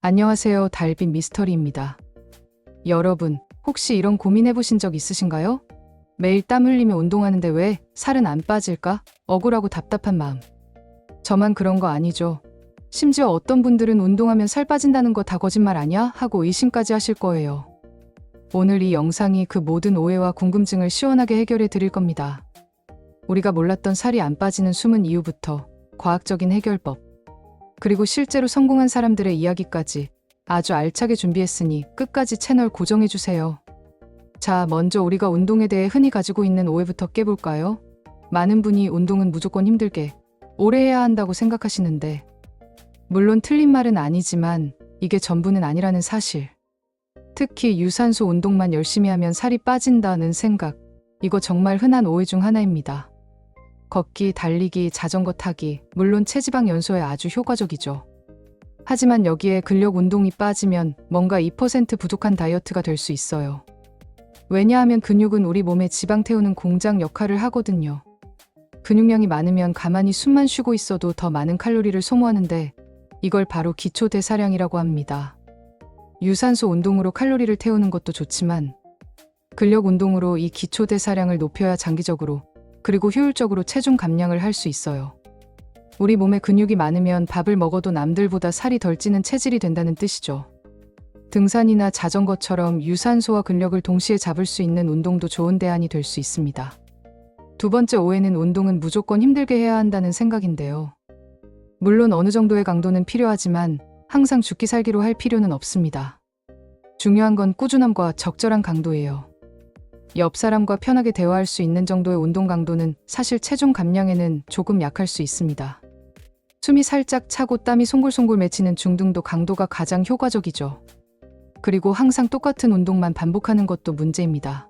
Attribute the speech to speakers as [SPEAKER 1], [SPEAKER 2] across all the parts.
[SPEAKER 1] 안녕하세요. 달빛 미스터리입니다. 여러분, 혹시 이런 고민해보신 적 있으신가요? 매일 땀 흘리며 운동하는데 왜 살은 안 빠질까? 억울하고 답답한 마음. 저만 그런 거 아니죠. 심지어 어떤 분들은 운동하면 살 빠진다는 거 다 거짓말 아니야? 하고 의심까지 하실 거예요. 오늘 이 영상이 그 모든 오해와 궁금증을 시원하게 해결해 드릴 겁니다. 우리가 몰랐던 살이 안 빠지는 숨은 이유부터 과학적인 해결법, 그리고 실제로 성공한 사람들의 이야기까지 아주 알차게 준비했으니 끝까지 채널 고정해주세요. 자, 먼저 우리가 운동에 대해 흔히 가지고 있는 오해부터 깨볼까요? 많은 분이 운동은 무조건 힘들게 오래 해야 한다고 생각하시는데, 물론 틀린 말은 아니지만 이게 전부는 아니라는 사실. 특히 유산소 운동만 열심히 하면 살이 빠진다는 생각, 이거 정말 흔한 오해 중 하나입니다. 걷기, 달리기, 자전거 타기, 물론 체지방 연소에 아주 효과적이죠. 하지만 여기에 근력 운동이 빠지면 뭔가 2% 부족한 다이어트가 될 수 있어요. 왜냐하면 근육은 우리 몸에 지방 태우는 공장 역할을 하거든요. 근육량이 많으면 가만히 숨만 쉬고 있어도 더 많은 칼로리를 소모하는데, 이걸 바로 기초대사량이라고 합니다. 유산소 운동으로 칼로리를 태우는 것도 좋지만 근력 운동으로 이 기초대사량을 높여야 장기적으로, 그리고 효율적으로 체중 감량을 할 수 있어요. 우리 몸에 근육이 많으면 밥을 먹어도 남들보다 살이 덜 찌는 체질이 된다는 뜻이죠. 등산이나 자전거처럼 유산소와 근력을 동시에 잡을 수 있는 운동도 좋은 대안이 될 수 있습니다. 두 번째 오해는 운동은 무조건 힘들게 해야 한다는 생각인데요. 물론 어느 정도의 강도는 필요하지만 항상 죽기 살기로 할 필요는 없습니다. 중요한 건 꾸준함과 적절한 강도예요. 옆 사람과 편하게 대화할 수 있는 정도의 운동 강도는 사실 체중 감량에는 조금 약할 수 있습니다. 숨이 살짝 차고 땀이 송골송골 맺히는 중등도 강도가 가장 효과적이죠. 그리고 항상 똑같은 운동만 반복하는 것도 문제입니다.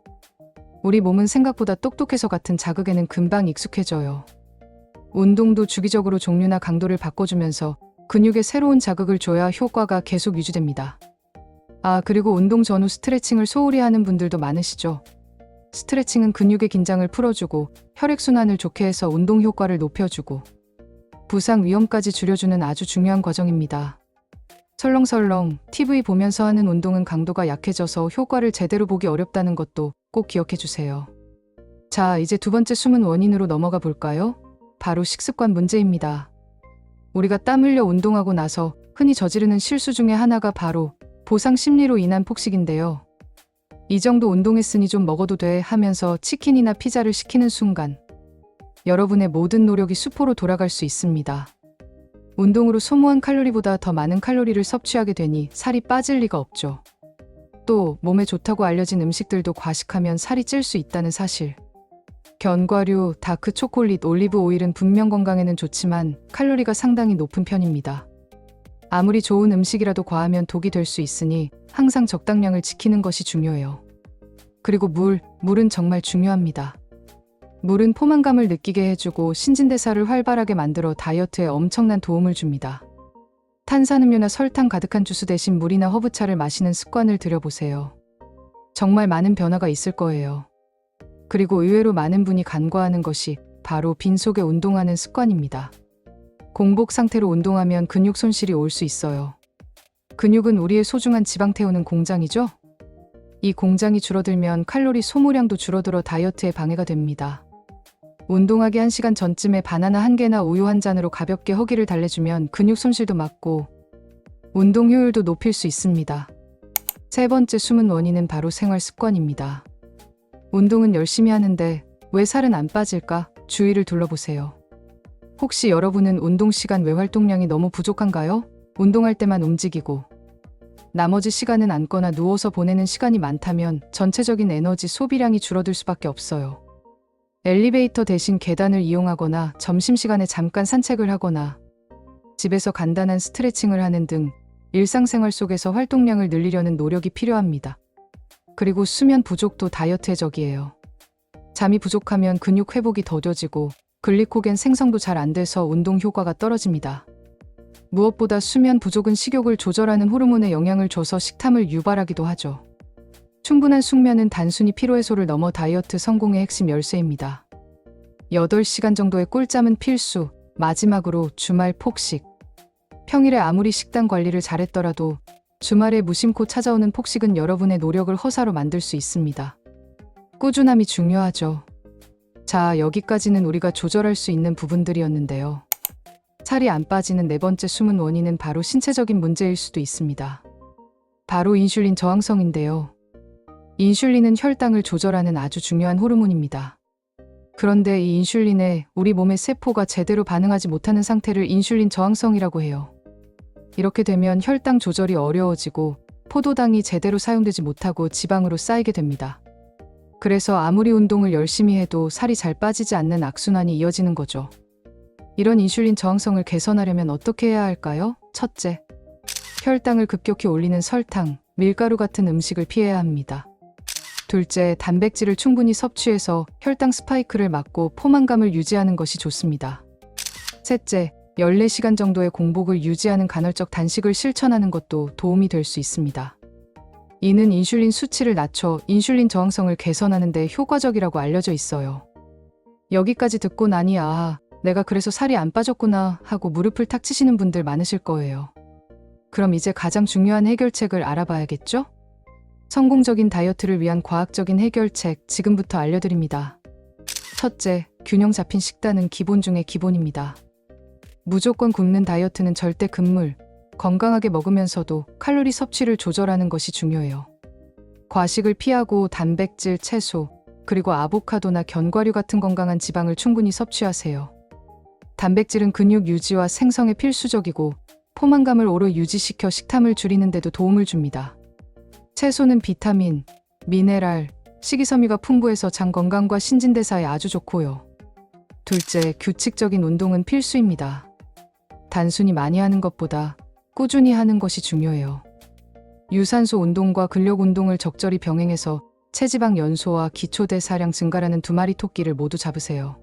[SPEAKER 1] 우리 몸은 생각보다 똑똑해서 같은 자극에는 금방 익숙해져요. 운동도 주기적으로 종류나 강도를 바꿔주면서 근육에 새로운 자극을 줘야 효과가 계속 유지됩니다. 그리고 운동 전후 스트레칭을 소홀히 하는 분들도 많으시죠. 스트레칭은 근육의 긴장을 풀어주고 혈액순환을 좋게 해서 운동 효과를 높여주고 부상 위험까지 줄여주는 아주 중요한 과정입니다. 설렁설렁 TV 보면서 하는 운동은 강도가 약해져서 효과를 제대로 보기 어렵다는 것도 꼭 기억해 주세요. 자, 이제 두 번째 숨은 원인으로 넘어가 볼까요? 바로 식습관 문제입니다. 우리가 땀 흘려 운동하고 나서 흔히 저지르는 실수 중에 하나가 바로 보상 심리로 인한 폭식인데요. 이 정도 운동했으니 좀 먹어도 돼 하면서 치킨이나 피자를 시키는 순간 여러분의 모든 노력이 수포로 돌아갈 수 있습니다. 운동으로 소모한 칼로리보다 더 많은 칼로리를 섭취하게 되니 살이 빠질 리가 없죠. 또 몸에 좋다고 알려진 음식들도 과식하면 살이 찔 수 있다는 사실. 견과류, 다크 초콜릿, 올리브 오일은 분명 건강에는 좋지만 칼로리가 상당히 높은 편입니다. 아무리 좋은 음식이라도 과하면 독이 될 수 있으니 항상 적당량을 지키는 것이 중요해요. 그리고 물은 정말 중요합니다. 물은 포만감을 느끼게 해주고 신진대사를 활발하게 만들어 다이어트에 엄청난 도움을 줍니다. 탄산음료나 설탕 가득한 주스 대신 물이나 허브차를 마시는 습관을 들여보세요. 정말 많은 변화가 있을 거예요. 그리고 의외로 많은 분이 간과하는 것이 바로 빈속에 운동하는 습관입니다. 공복 상태로 운동하면 근육 손실이 올 수 있어요. 근육은 우리의 소중한 지방 태우는 공장이죠? 이 공장이 줄어들면 칼로리 소모량도 줄어들어 다이어트에 방해가 됩니다. 운동하기 1시간 전쯤에 바나나 1개나 우유 1잔으로 가볍게 허기를 달래주면 근육 손실도 막고 운동 효율도 높일 수 있습니다. 세 번째 숨은 원인은 바로 생활 습관입니다. 운동은 열심히 하는데 왜 살은 안 빠질까? 주위를 둘러보세요. 혹시 여러분은 운동 시간 외 활동량이 너무 부족한가요? 운동할 때만 움직이고 나머지 시간은 앉거나 누워서 보내는 시간이 많다면 전체적인 에너지 소비량이 줄어들 수밖에 없어요. 엘리베이터 대신 계단을 이용하거나 점심시간에 잠깐 산책을 하거나 집에서 간단한 스트레칭을 하는 등 일상생활 속에서 활동량을 늘리려는 노력이 필요합니다. 그리고 수면 부족도 다이어트에 적이에요. 잠이 부족하면 근육 회복이 더뎌지고 글리코겐 생성도 잘 안 돼서 운동 효과가 떨어집니다. 무엇보다 수면 부족은 식욕을 조절하는 호르몬에 영향을 줘서 식탐을 유발하기도 하죠. 충분한 숙면은 단순히 피로해소를 넘어 다이어트 성공의 핵심 열쇠입니다. 8시간 정도의 꿀잠은 필수. 마지막으로 주말 폭식. 평일에 아무리 식단 관리를 잘했더라도 주말에 무심코 찾아오는 폭식은 여러분의 노력을 허사로 만들 수 있습니다. 꾸준함이 중요하죠. 자, 여기까지는 우리가 조절할 수 있는 부분들이었는데요. 살이 안 빠지는 네 번째 숨은 원인은 바로 신체적인 문제일 수도 있습니다. 바로 인슐린 저항성인데요. 인슐린은 혈당을 조절하는 아주 중요한 호르몬입니다. 그런데 이 인슐린에 우리 몸의 세포가 제대로 반응하지 못하는 상태를 인슐린 저항성이라고 해요. 이렇게 되면 혈당 조절이 어려워지고 포도당이 제대로 사용되지 못하고 지방으로 쌓이게 됩니다. 그래서 아무리 운동을 열심히 해도 살이 잘 빠지지 않는 악순환이 이어지는 거죠. 이런 인슐린 저항성을 개선하려면 어떻게 해야 할까요? 첫째, 혈당을 급격히 올리는 설탕, 밀가루 같은 음식을 피해야 합니다. 둘째, 단백질을 충분히 섭취해서 혈당 스파이크를 막고 포만감을 유지하는 것이 좋습니다. 셋째, 14시간 정도의 공복을 유지하는 간헐적 단식을 실천하는 것도 도움이 될 수 있습니다. 이는 인슐린 수치를 낮춰 인슐린 저항성을 개선하는 데 효과적이라고 알려져 있어요. 여기까지 듣고 나니 아하, 내가 그래서 살이 안 빠졌구나 하고 무릎을 탁 치시는 분들 많으실 거예요. 그럼 이제 가장 중요한 해결책을 알아봐야겠죠? 성공적인 다이어트를 위한 과학적인 해결책 지금부터 알려드립니다. 첫째, 균형 잡힌 식단은 기본 중의 기본입니다. 무조건 굶는 다이어트는 절대 금물, 건강하게 먹으면서도 칼로리 섭취를 조절하는 것이 중요해요. 과식을 피하고 단백질, 채소, 그리고 아보카도나 견과류 같은 건강한 지방을 충분히 섭취하세요. 단백질은 근육 유지와 생성에 필수적이고 포만감을 오래 유지시켜 식탐을 줄이는 데도 도움을 줍니다. 채소는 비타민, 미네랄, 식이섬유가 풍부해서 장 건강과 신진대사에 아주 좋고요. 둘째, 규칙적인 운동은 필수입니다. 단순히 많이 하는 것보다 꾸준히 하는 것이 중요해요. 유산소 운동과 근력 운동을 적절히 병행해서 체지방 연소와 기초대사량 증가라는 두 마리 토끼를 모두 잡으세요.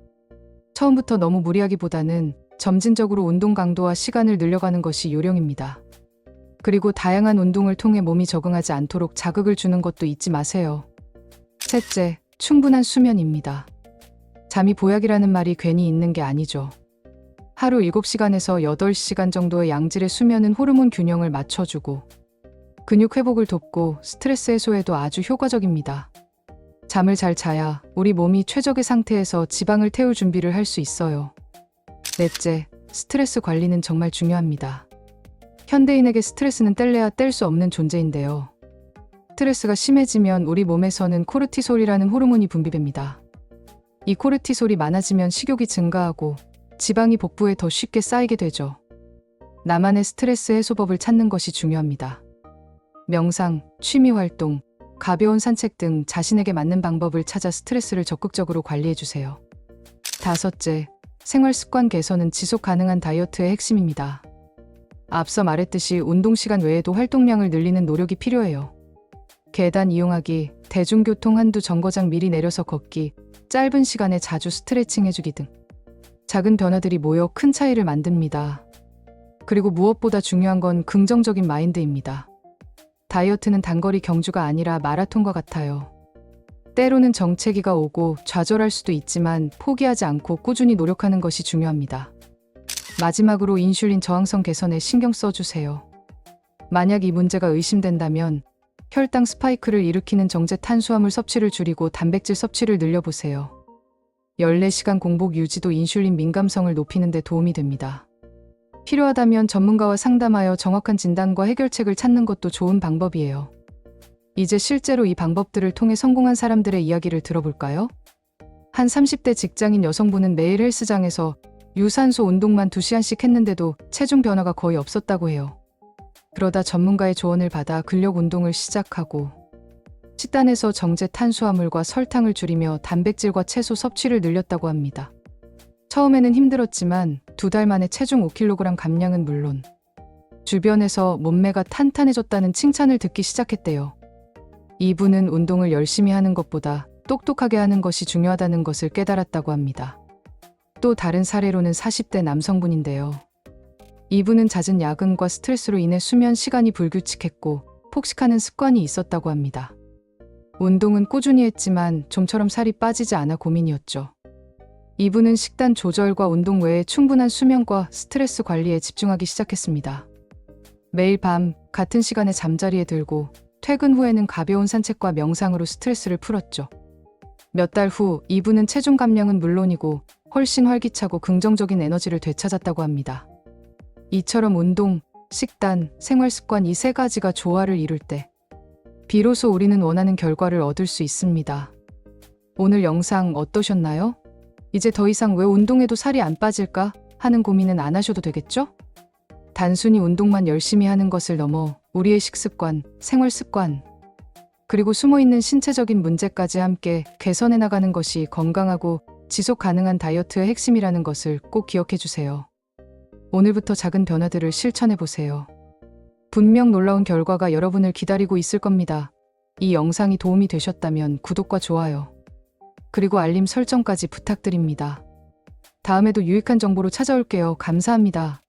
[SPEAKER 1] 처음부터 너무 무리하기보다는 점진적으로 운동 강도와 시간을 늘려가는 것이 요령입니다. 그리고 다양한 운동을 통해 몸이 적응하지 않도록 자극을 주는 것도 잊지 마세요. 셋째, 충분한 수면입니다. 잠이 보약이라는 말이 괜히 있는 게 아니죠. 하루 7시간에서 8시간 정도의 양질의 수면은 호르몬 균형을 맞춰주고 근육 회복을 돕고 스트레스 해소에도 아주 효과적입니다. 잠을 잘 자야 우리 몸이 최적의 상태에서 지방을 태울 준비를 할 수 있어요. 넷째, 스트레스 관리는 정말 중요합니다. 현대인에게 스트레스는 뗄래야 뗄 수 없는 존재인데요. 스트레스가 심해지면 우리 몸에서는 코르티솔이라는 호르몬이 분비됩니다. 이 코르티솔이 많아지면 식욕이 증가하고 지방이 복부에 더 쉽게 쌓이게 되죠. 나만의 스트레스 해소법을 찾는 것이 중요합니다. 명상, 취미활동, 가벼운 산책 등 자신에게 맞는 방법을 찾아 스트레스를 적극적으로 관리해주세요. 다섯째, 생활습관 개선은 지속 가능한 다이어트의 핵심입니다. 앞서 말했듯이 운동 시간 외에도 활동량을 늘리는 노력이 필요해요. 계단 이용하기, 대중교통 한두 정거장 미리 내려서 걷기, 짧은 시간에 자주 스트레칭 해주기 등 작은 변화들이 모여 큰 차이를 만듭니다. 그리고 무엇보다 중요한 건 긍정적인 마인드입니다. 다이어트는 단거리 경주가 아니라 마라톤과 같아요. 때로는 정체기가 오고 좌절할 수도 있지만 포기하지 않고 꾸준히 노력하는 것이 중요합니다. 마지막으로 인슐린 저항성 개선에 신경 써주세요. 만약 이 문제가 의심된다면 혈당 스파이크를 일으키는 정제 탄수화물 섭취를 줄이고 단백질 섭취를 늘려보세요. 14시간 공복 유지도 인슐린 민감성을 높이는 데 도움이 됩니다. 필요하다면 전문가와 상담하여 정확한 진단과 해결책을 찾는 것도 좋은 방법이에요. 이제 실제로 이 방법들을 통해 성공한 사람들의 이야기를 들어볼까요? 한 30대 직장인 여성분은 매일 헬스장에서 유산소 운동만 2시간씩 했는데도 체중 변화가 거의 없었다고 해요. 그러다 전문가의 조언을 받아 근력 운동을 시작하고 식단에서 정제 탄수화물과 설탕을 줄이며 단백질과 채소 섭취를 늘렸다고 합니다. 처음에는 힘들었지만 2달 만에 체중 5kg 감량은 물론 주변에서 몸매가 탄탄해졌다는 칭찬을 듣기 시작했대요. 이분은 운동을 열심히 하는 것보다 똑똑하게 하는 것이 중요하다는 것을 깨달았다고 합니다. 또 다른 사례로는 40대 남성분인데요. 이분은 잦은 야근과 스트레스로 인해 수면 시간이 불규칙했고 폭식하는 습관이 있었다고 합니다. 운동은 꾸준히 했지만 좀처럼 살이 빠지지 않아 고민이었죠. 이분은 식단 조절과 운동 외에 충분한 수면과 스트레스 관리에 집중하기 시작했습니다. 매일 밤 같은 시간에 잠자리에 들고 퇴근 후에는 가벼운 산책과 명상으로 스트레스를 풀었죠. 몇 달 후 이분은 체중 감량은 물론이고 훨씬 활기차고 긍정적인 에너지를 되찾았다고 합니다. 이처럼 운동, 식단, 생활 습관 이 세 가지가 조화를 이룰 때 비로소 우리는 원하는 결과를 얻을 수 있습니다. 오늘 영상 어떠셨나요? 이제 더 이상 왜 운동해도 살이 안 빠질까 하는 고민은 안 하셔도 되겠죠? 단순히 운동만 열심히 하는 것을 넘어 우리의 식습관, 생활 습관, 그리고 숨어있는 신체적인 문제까지 함께 개선해 나가는 것이 건강하고 지속 가능한 다이어트의 핵심이라는 것을 꼭 기억해 주세요. 오늘부터 작은 변화들을 실천해 보세요. 분명 놀라운 결과가 여러분을 기다리고 있을 겁니다. 이 영상이 도움이 되셨다면 구독과 좋아요, 그리고 알림 설정까지 부탁드립니다. 다음에도 유익한 정보로 찾아올게요. 감사합니다.